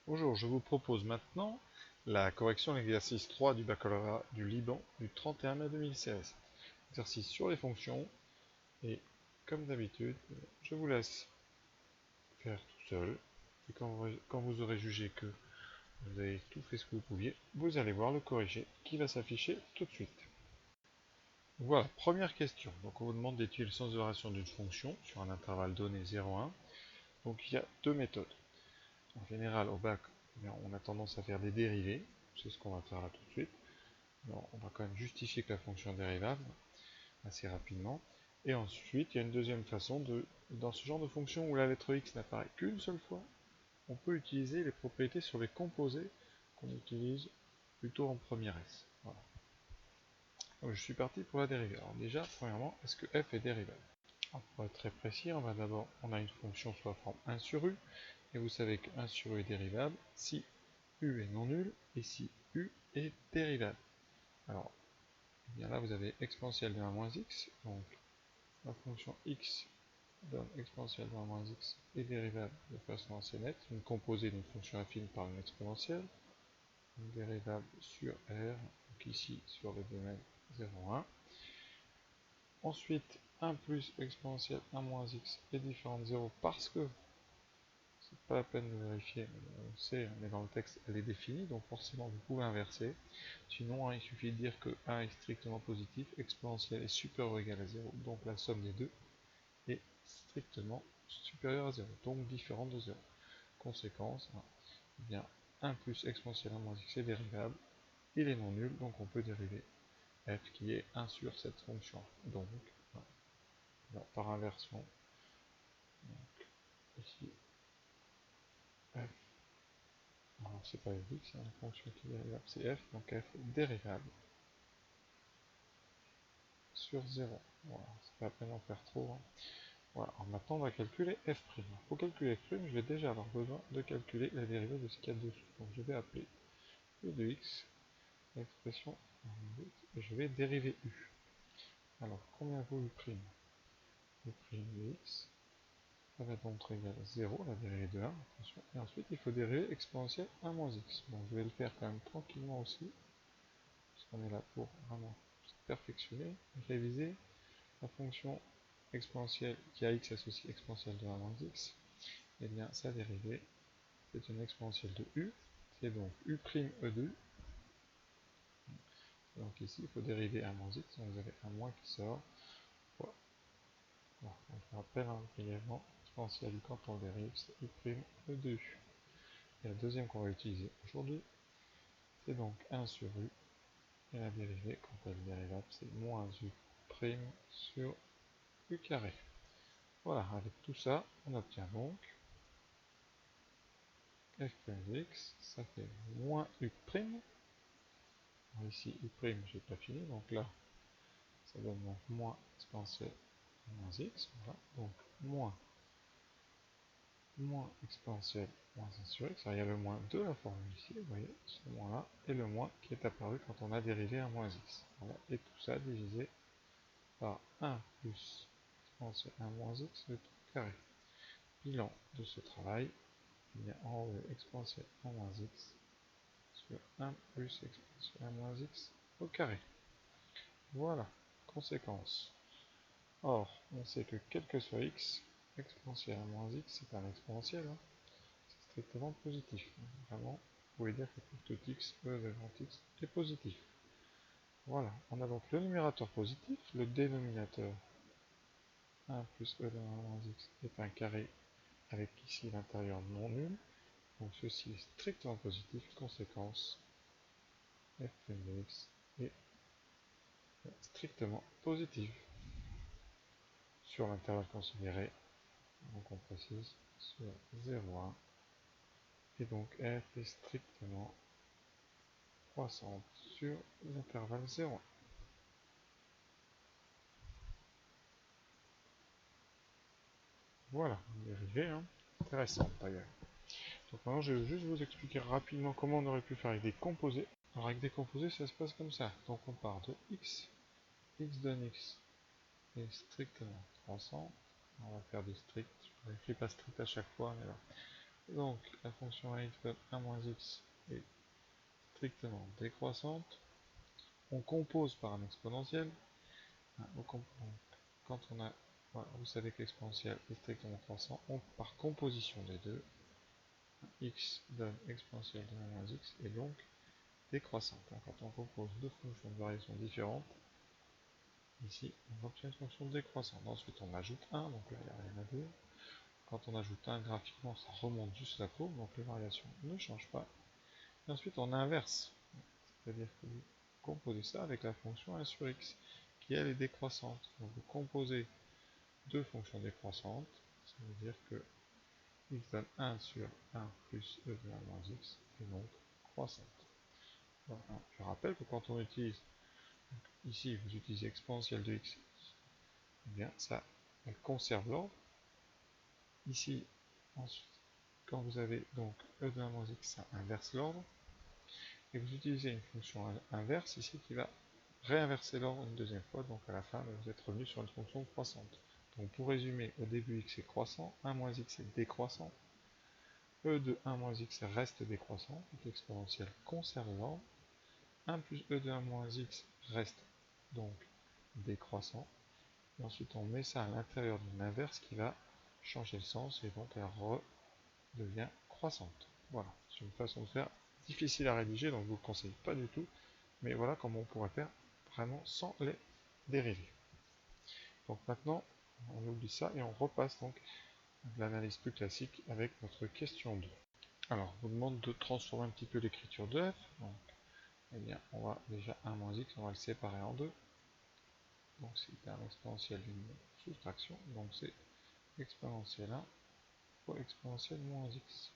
Bonjour, je vous propose maintenant la correction de l'exercice 3 du baccalauréat du Liban du 31 mai 2016. Exercice sur les fonctions, et comme d'habitude, je vous laisse faire tout seul. Et quand vous aurez jugé que vous avez tout fait ce que vous pouviez, vous allez voir le corrigé qui va s'afficher tout de suite. Voilà, première question. Donc on vous demande d'étudier le sens de variation d'une fonction sur un intervalle donné 0,1. Donc il y a deux méthodes. En général, au bac, on a tendance à faire des dérivés. C'est ce qu'on va faire là tout de suite. Alors, on va quand même justifier que la fonction est dérivable assez rapidement. Et ensuite, il y a une deuxième façon dans ce genre de fonction où la lettre x n'apparaît qu'une seule fois, on peut utiliser les propriétés sur les composés qu'on utilise plutôt en première S. Voilà. Donc, je suis parti pour la dérivée. Alors déjà, premièrement, est-ce que f est dérivable? Alors, pour être très précis, on a une fonction sous la forme 1 sur u, et vous savez que 1 sur u est dérivable si u est non nul et si u est dérivable. Alors, eh bien là vous avez exponentielle de 1 moins x, donc la fonction x donne exponentielle de 1 moins x est dérivable de façon assez nette, une composée d'une fonction affine par une exponentielle, une dérivable sur r, donc ici sur le domaine 0,1. Ensuite, 1 plus exponentielle 1 moins x est différent de 0 parce que, c'est pas la peine de vérifier, on sait, mais dans le texte elle est définie, donc forcément vous pouvez inverser. Sinon, il suffit de dire que 1 est strictement positif, exponentielle est supérieure ou égale à 0, donc la somme des deux est strictement supérieure à 0, donc différente de 0. Conséquence, eh bien 1 plus exponentielle 1 moins x est dérivable, il est non nul, donc on peut dériver f qui est 1 sur cette fonction. Donc, voilà, par inversion, donc, ici, f, alors c'est pas f, c'est une fonction qui est dérivable, c'est f, donc f dérivable sur 0. Voilà, c'est pas la peine d'en faire trop. Hein. Voilà, alors maintenant on va calculer f'. Pour calculer f', je vais déjà avoir besoin de calculer la dérivée de ce qu'il y a dessous. Donc je vais appeler u de x, l'expression, et je vais dériver u. Alors combien vaut u'? U' de x, ça va donc égal à 0, la dérivée de 1, attention. Et ensuite il faut dériver exponentielle 1 moins x. Donc je vais le faire quand même tranquillement aussi, puisqu'on est là pour vraiment perfectionner, réviser la fonction exponentielle qui a x associé exponentielle de 1 moins x, et bien sa dérivée, c'est une exponentielle de u, c'est donc u' e de u. Donc ici, il faut dériver 1 moins x, donc vous avez un moins qui sort. Voilà. Voilà. Donc je rappelle brièvement, exponentielle quand on dérive, c'est u' e de u. Et la deuxième qu'on va utiliser aujourd'hui, c'est donc 1 sur u, et la dérivée, quand elle est dérivable, c'est moins u' sur u carré. Voilà, avec tout ça, on obtient donc f' de x, ça fait moins u'. Alors ici, u', j'ai pas fini, donc là, ça donne donc moins exponentielle moins x, voilà, donc moins exponentielle moins 1 sur x, alors il y a le moins de la formule ici, vous voyez, ce moins-là, et le moins qui est apparu quand on a dérivé 1 moins x. Voilà, et tout ça divisé par 1 plus exponentielle 1 moins x de tout carré. Bilan de ce travail, il y a en haut exponentielle 1 moins x sur 1 plus exponentielle 1 moins x au carré. Voilà, conséquence. Or, on sait que quel que soit x, exponentielle 1 moins x, c'est un exponentiel, hein. C'est strictement positif. Vraiment, vous pouvez dire que pour tout x, e de grand x est positif. Voilà, on a donc le numérateur positif, le dénominateur 1 plus e de 1 moins x est un carré avec ici l'intérieur non nul, donc ceci est strictement positif, conséquence, f' de x est strictement positif. Sur l'intervalle considéré, donc on précise, sur 0,1, et donc f est strictement croissante sur l'intervalle 0,1. Voilà, une dérivée, hein, intéressante d'ailleurs. Donc maintenant je vais juste vous expliquer rapidement comment on aurait pu faire avec des composés. Alors avec des composés ça se passe comme ça, donc on part de x, x donne x est strictement croissant, on va faire du strict, je n'écris pas strict à chaque fois, mais là, Donc la fonction a donne 1 moins x est strictement décroissante. On compose par un exponentiel. Quand on a, voilà, vous savez que l'exponentiel est strictement croissant, par composition des deux, x donne exponentielle de 1 moins x et donc décroissante. Quand on compose deux fonctions de variation différentes, ici on obtient une fonction décroissante. Ensuite on ajoute 1, donc là il n'y a rien à dire. Quand on ajoute 1 graphiquement, ça remonte juste la courbe, donc les variations ne changent pas. Et ensuite on inverse, c'est-à-dire que vous composez ça avec la fonction 1 sur x, qui elle est décroissante. Donc vous composez deux fonctions décroissantes, ça veut dire que x donne 1 sur 1 plus e de 1 moins x, et donc croissante. Voilà. Je rappelle que quand on utilise, ici vous utilisez exponentielle de x, eh bien ça, elle conserve l'ordre. Ici, ensuite, quand vous avez donc e de 1 moins x, ça inverse l'ordre. Et vous utilisez une fonction inverse ici qui va réinverser l'ordre une deuxième fois, donc à la fin vous êtes revenu sur une fonction croissante. Donc pour résumer, au début x est croissant, 1 moins x est décroissant, e de 1 moins x reste décroissant, donc l'exponentielle conserve l'ordre, 1 plus e de 1 moins x reste donc décroissant, et ensuite on met ça à l'intérieur d'une inverse qui va changer le sens, et donc elle redevient croissante. Voilà, c'est une façon de faire difficile à rédiger, donc je ne vous le conseille pas du tout, mais voilà comment on pourrait faire vraiment sans les dérivés. Donc maintenant, on oublie ça et on repasse donc à l'analyse plus classique avec notre question 2. Alors, on vous demande de transformer un petit peu l'écriture de f. Donc, eh bien, on va déjà 1 moins x, on va le séparer en deux. Donc c'est un exponentiel d'une soustraction, donc c'est exponentielle 1 fois exponentielle moins x.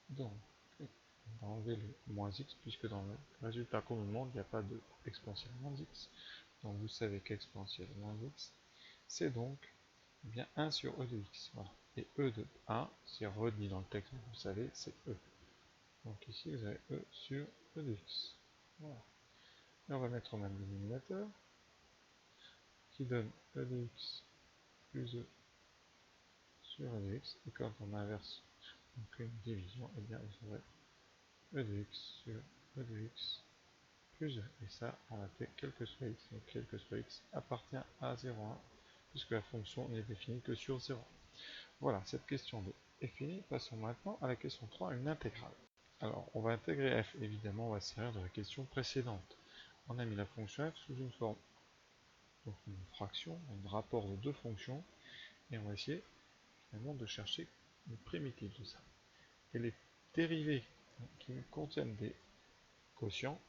Donc, on va enlever le moins x, puisque dans le résultat qu'on nous demande, il n'y a pas de exponentielle moins x. Donc vous savez qu'exponentielle moins x, c'est donc eh bien 1 sur e de x. Voilà. Et e de 1, c'est redit dans le texte, vous savez, c'est e. Donc ici, vous avez e sur e de x. Voilà. Et on va mettre au même dénominateur, qui donne e de x plus e sur e de x. Et quand on inverse donc une division, eh bien vous aurez e de x sur e de x plus e. Et ça, on l'a fait quel que soit x. Donc quel que soit x appartient à 0,1, puisque la fonction n'est définie que sur 0. Voilà, cette question 2 est finie. Passons maintenant à la question 3, une intégrale. Alors, on va intégrer f, évidemment, on va se servir de la question précédente. On a mis la fonction f sous une forme, donc une fraction, un rapport de deux fonctions, et on va essayer finalement de chercher une primitive de ça. Et les dérivés qui contiennent des quotients,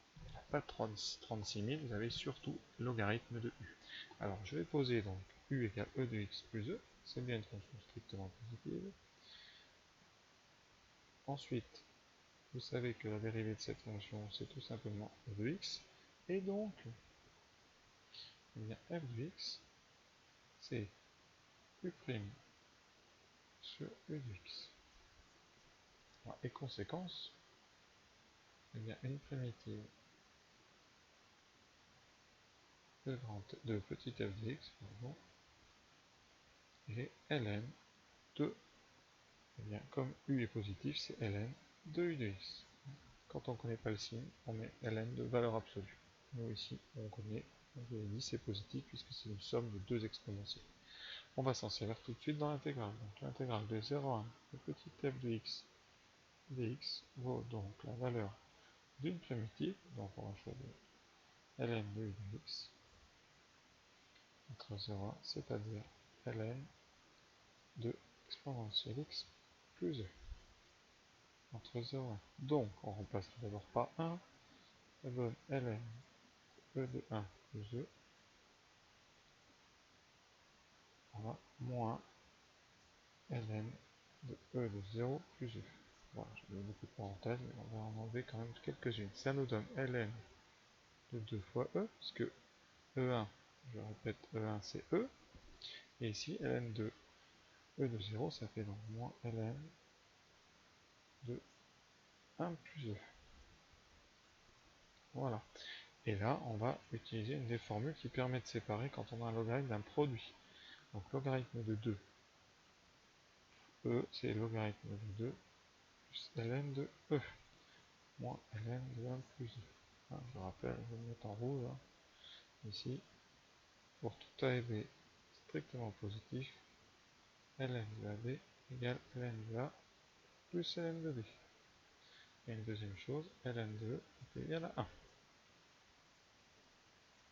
pas 36 000, vous avez surtout logarithme de u. Alors, je vais poser donc u égale e de x plus e, c'est bien une fonction strictement positive. Ensuite, vous savez que la dérivée de cette fonction, c'est tout simplement e de x, et donc, eh bien, f de x, c'est u' sur u de x. Voilà. Et conséquence, eh bien, une primitive de petit f de x, pardon, est ln de, eh bien, comme u est positif, c'est ln de u de x. Quand on ne connaît pas le signe, on met ln de valeur absolue. Nous ici, on connaît, je l'ai dit, c'est positif puisque c'est une somme de deux exponentielles. On va s'en servir tout de suite dans l'intégrale. Donc l'intégrale de 0 à 1 de petit f de x dx vaut donc la valeur d'une primitive, donc on va choisir ln de u de x, entre 0 et 1, c'est-à-dire ln de exponentielle x plus e, entre 0 et 1. Donc on remplacera d'abord par 1, ça donne ln e de 1 plus e, voilà, moins ln de e de 0 plus e. Voilà, j'ai mis beaucoup de parenthèses, mais on va en enlever quand même quelques-unes. Ça nous donne ln de 2 fois e, puisque e1, je répète, e1 c'est e, et ici ln de e de 0, ça fait donc moins ln de 1 plus e. Voilà. Et là, on va utiliser une des formules qui permet de séparer quand on a un logarithme d'un produit. Donc logarithme de 2 E, c'est logarithme de 2 plus ln de E, moins ln de 1 plus 2. Ah, je rappelle, je vais le mettre en rouge, hein, ici. Pour tout A et B strictement positif, ln de AB égale ln de A plus ln de B. Et une deuxième chose, ln de E est égal à 1.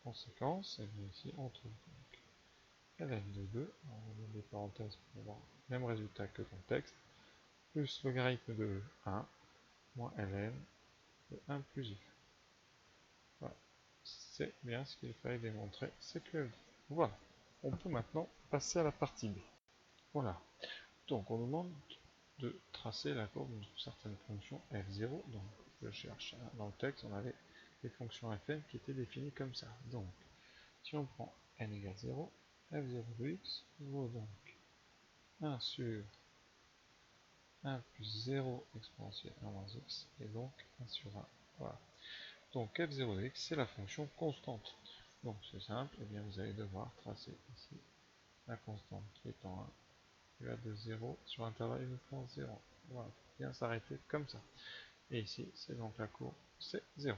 Conséquence, et bien ici on trouve donc ln de 2, on met des parenthèses pour avoir le même résultat que dans le texte, plus logarithme de 1, moins ln de 1 plus i. Voilà, c'est bien ce qu'il fallait démontrer, c'est que voilà, on peut maintenant passer à la partie B. Voilà, donc on nous demande de tracer la courbe d'une certaine fonction f0, donc je cherche, dans le texte on avait des fonctions fn qui étaient définies comme ça, donc si on prend n égale 0, f0 de x vaut donc 1 sur 1 plus 0 exponentielle 1 moins x, et donc 1 sur 1. Voilà. Donc f0 de x, c'est la fonction constante. Donc c'est simple, et bien vous allez devoir tracer ici la constante qui est en 1, qui va de 0 sur intervalle uniquement 0. Voilà, bien s'arrêter comme ça. Et ici, c'est donc la courbe, c'est 0.